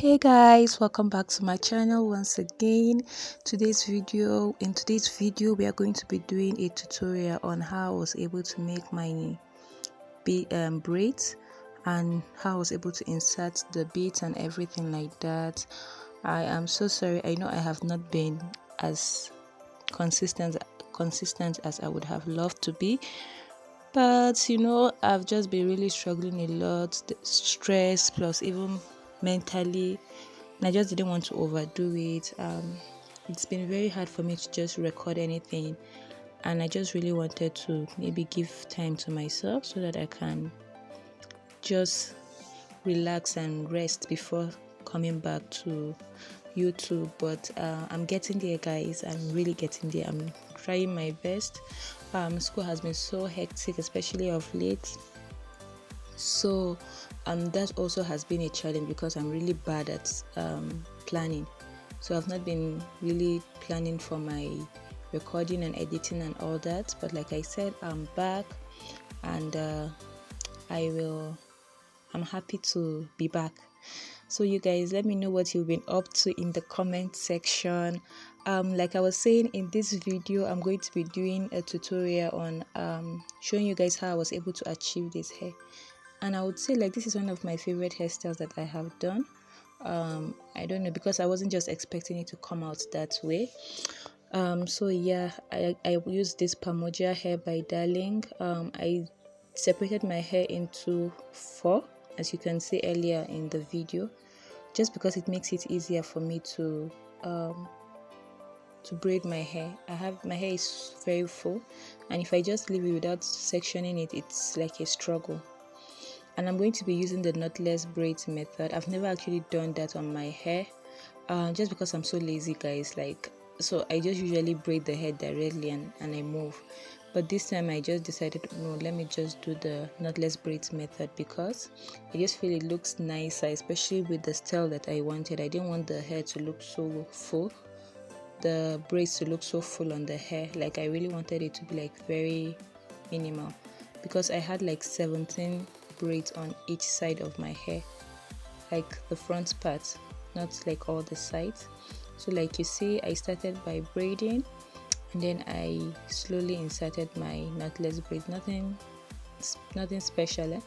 Hey guys, welcome back to my channel once again. In today's video we are going to be doing a tutorial on how I was able to make my braids and how I was able to insert the beads and everything like that. I am so sorry, I know I have not been as consistent as I would have loved to be, but I've just been really struggling a lot, the stress plus even mentally, and I just didn't want to overdo it. It's been very hard for me to just record anything, and I just really wanted to maybe give time to myself so that I can just relax and rest before coming back to YouTube. But I'm getting there, guys. I'm really getting there. I'm trying my best. School has been so hectic, especially of late, so that also has been a challenge because I'm really bad at planning. So I've not been really planning for my recording and editing and all that, but like I said, I'm back, and I'm happy to be back. So you guys, let me know what you've been up to in the comment section. Like I was saying, in this video I'm going to be doing a tutorial on showing you guys how I was able to achieve this hair, and I would say like this is one of my favorite hairstyles that I have done. I don't know, because I wasn't just expecting it to come out that way. So yeah, I used this Pamoja hair by Darling. I separated my hair into 4, as you can see earlier in the video, just because it makes it easier for me to braid my hair. My hair is very full, and if I just leave it without sectioning it, it's like a struggle. And I'm going to be using the knotless braids method. I've never actually done that on my hair, just because I'm so lazy, guys. So I just usually braid the hair directly and I move. But this time I just decided, no, let me just do the knotless braids method, because I just feel it looks nicer, especially with the style that I wanted. I didn't want the hair to look so full, the braids to look so full on the hair. Like I really wanted it to be like very minimal, because I had like 17 braids on each side of my hair, like the front part, not like all the sides. So like you see, I started by braiding, and then I slowly inserted my knotless braid. Nothing special.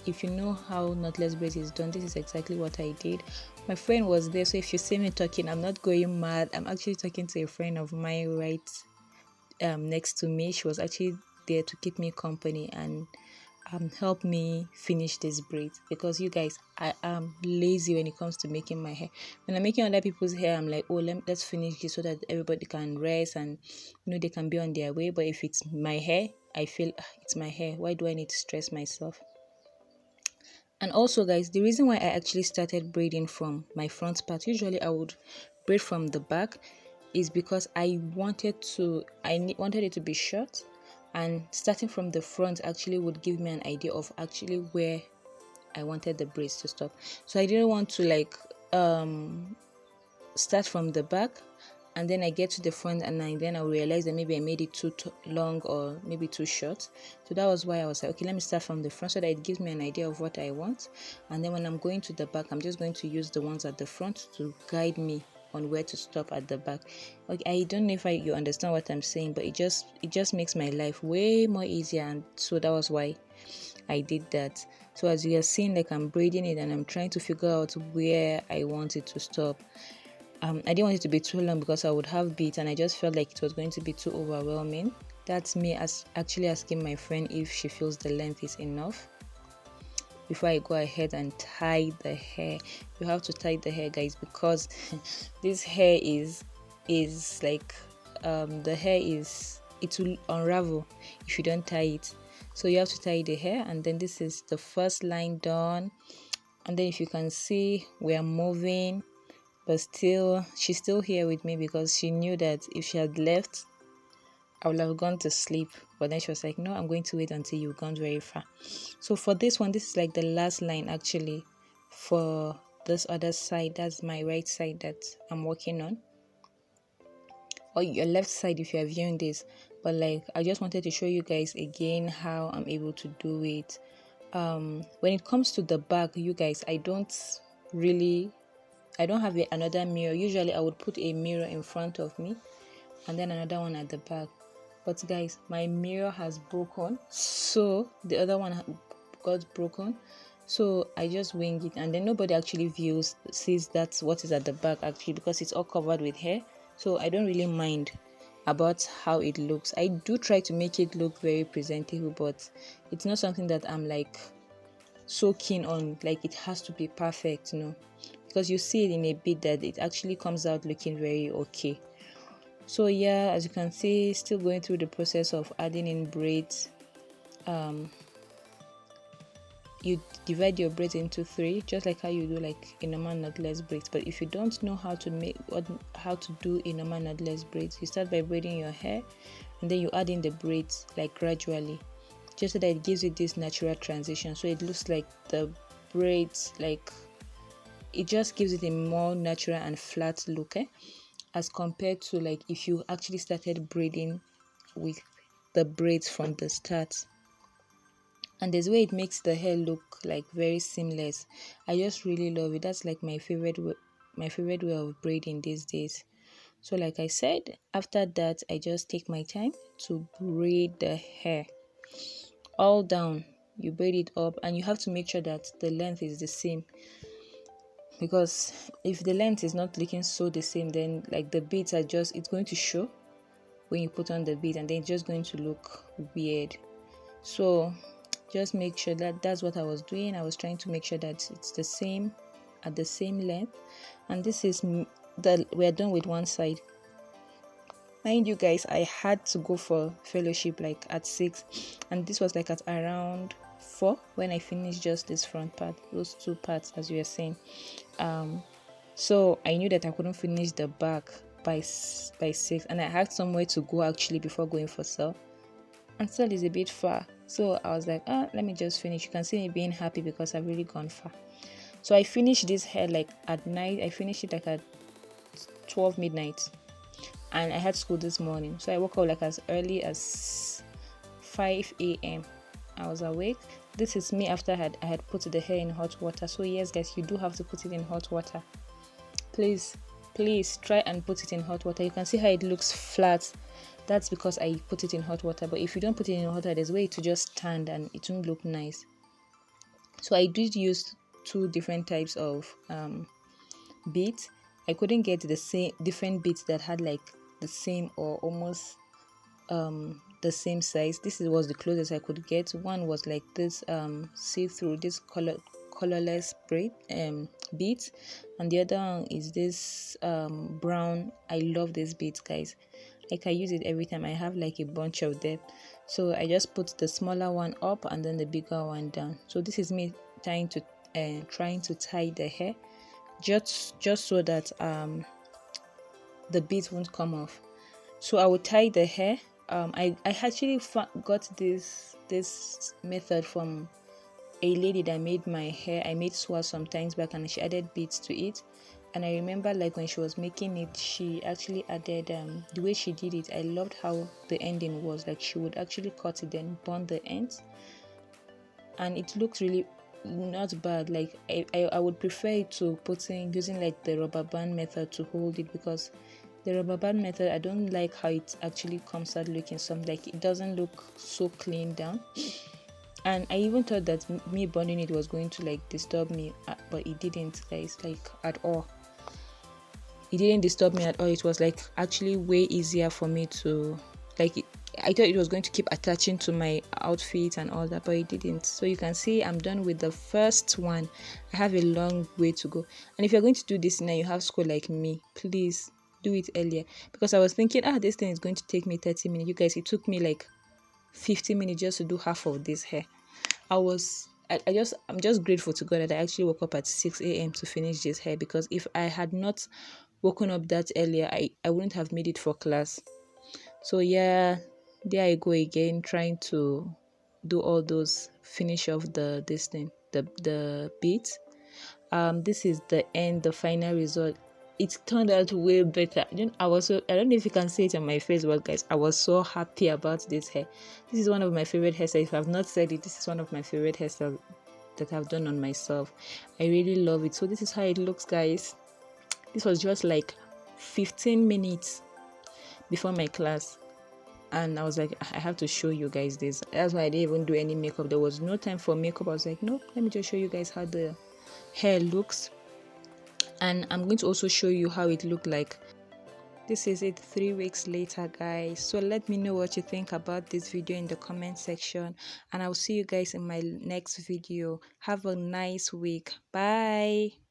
If you know how knotless braid is done, this is exactly what I did. My friend was there, so if you see me talking, I'm not going mad. I'm actually talking to a friend of mine right next to me. She was actually there to keep me company and help me finish this braid, because you guys, I am lazy when it comes to making my hair. When I'm making other people's hair, I'm like, oh, let's finish this so that everybody can rest and they can be on their way. But if it's my hair, I feel it's my hair, why do I need to stress myself? And also, guys, the reason why I actually started braiding from my front part, usually I would braid from the back, is because I wanted it to be short, and starting from the front actually would give me an idea of actually where I wanted the braids to stop. So I didn't want to start from the back and then I get to the front and then I'll realize that maybe I made it too long or maybe too short. So that was why I was like, okay, let me start from the front so that it gives me an idea of what I want, and then when I'm going to the back, I'm just going to use the ones at the front to guide me on where to stop at the back. Okay, I don't know if you understand what I'm saying, but it just makes my life way more easier, and so that was why I did that. So as you are seeing, like I'm braiding it and I'm trying to figure out where I want it to stop. I didn't want it to be too long because I would have beads, and I just felt like it was going to be too overwhelming. That's me actually asking my friend if she feels the length is enough before I go ahead and tie the hair. You have to tie the hair, guys, because this hair is like the hair it will unravel if you don't tie it. So you have to tie the hair, and then this is the first line done. And then if you can see, we are moving, but still she's still here with me, because she knew that if she had left I would have gone to sleep. But then she was like, no, I'm going to wait until you've gone very far. So for this one, this is like the last line actually for this other side. That's my right side that I'm working on, or your left side if you are viewing this. But like, I just wanted to show you guys again how I'm able to do it. When it comes to the back, you guys, I don't really I don't have another mirror. Usually I would put a mirror in front of me and then another one at the back. But guys, my mirror has broken, so the other one got broken. So I just wing it, and then nobody actually sees that's what is at the back actually, because it's all covered with hair. So I don't really mind about how it looks. I do try to make it look very presentable, but it's not something that I'm like so keen on, like it has to be perfect, because you see it in a bit that it actually comes out looking very okay. So yeah, as you can see, still going through the process of adding in braids. You divide your braids into 3, just like how you do like a normal knotless braids. But if you don't know how to do a normal knotless braids, you start by braiding your hair and then you add in the braids like gradually, just so that it gives you this natural transition. So it looks like the braids, like it just gives it a more natural and flat look, as compared to like if you actually started braiding with the braids from the start. And there's way it makes the hair look like very seamless. I just really love it. That's like my favorite way of braiding these days. So like I said, after that I just take my time to braid the hair all down. You braid it up, and you have to make sure that the length is the same, because if the length is not looking so the same, then like the beads are just, it's going to show when you put on the bead, and then it's just going to look weird. So just make sure that that's what I was doing. I was trying to make sure that it's the same, at the same length. And this is we're done with one side. Mind you guys, I had to go for fellowship like at 6, and this was like at around 4 when I finished just this front part, those 2 parts as you were saying. So I knew that I couldn't finish the back by 6, and I had somewhere to go actually before going for sale, and sale is a bit far. So I was like, let me just finish. You can see me being happy because I've really gone far. So I finished this hair like at night. I finished it like at 12 midnight, and I had school this morning. So I woke up like as early as 5 a.m. I was awake. This is me after I had put the hair in hot water. So yes guys, you do have to put it in hot water. Please try and put it in hot water. You can see how it looks flat. That's because I put it in hot water. But if you don't put it in hot water, there's a way to just stand and it won't look nice. So I did use 2 different types of beads. I couldn't get the same different beads that had like the same or almost the same size. This was the closest I could get. One was like this see-through, this colorless braid beads, and the other one is this brown. I love these beads guys, like I use it every time. I have like a bunch of them. So I just put the smaller one up and then the bigger one down. So this is me trying to tie the hair, just so that the beads won't come off. So I would tie the hair. I actually got this method from a lady that made my hair. I made swatch some times back, and she added beads to it. And I remember like when she was making it, she actually added the way she did it. I loved how the ending was. Like she would actually cut it, then burn the ends, and it looked really not bad. Like I would prefer it to using like the rubber band method to hold it, because the rubber band method, I don't like how it actually comes out looking something, like it doesn't look so clean down. And I even thought that me burning it was going to like disturb me, but it didn't guys, like at all. It didn't disturb me at all. It was like actually way easier for me to like it. I thought it was going to keep attaching to my outfit and all that, but it didn't. So you can see I'm done with the first one. I have a long way to go. And if you're going to do this now, you have school like me, please do it earlier, because I was thinking this thing is going to take me 30 minutes. You guys, it took me like 50 minutes just to do half of this hair. I'm just grateful to God that I actually woke up at 6 a.m. to finish this hair, because if I had not woken up that earlier, I wouldn't have made it for class. So yeah, there I go again, trying to do all those finish off the beads. This is the end, the final result. It turned out way better. I don't know if you can see it on my face, but guys, I was so happy about this hair. This is one of my favorite hairstyles. If I've not said it, this is one of my favorite hairstyles that I've done on myself. I really love it. So this is how it looks, guys. This was just like 15 minutes before my class, and I was like, I have to show you guys this. That's why I didn't even do any makeup. There was no time for makeup. I was like, no, let me just show you guys how the hair looks, and I'm going to also show you how it looked like. This is it 3 weeks later, guys. So let me know what you think about this video in the comment section, and I'll see you guys in my next video. Have a nice week. Bye.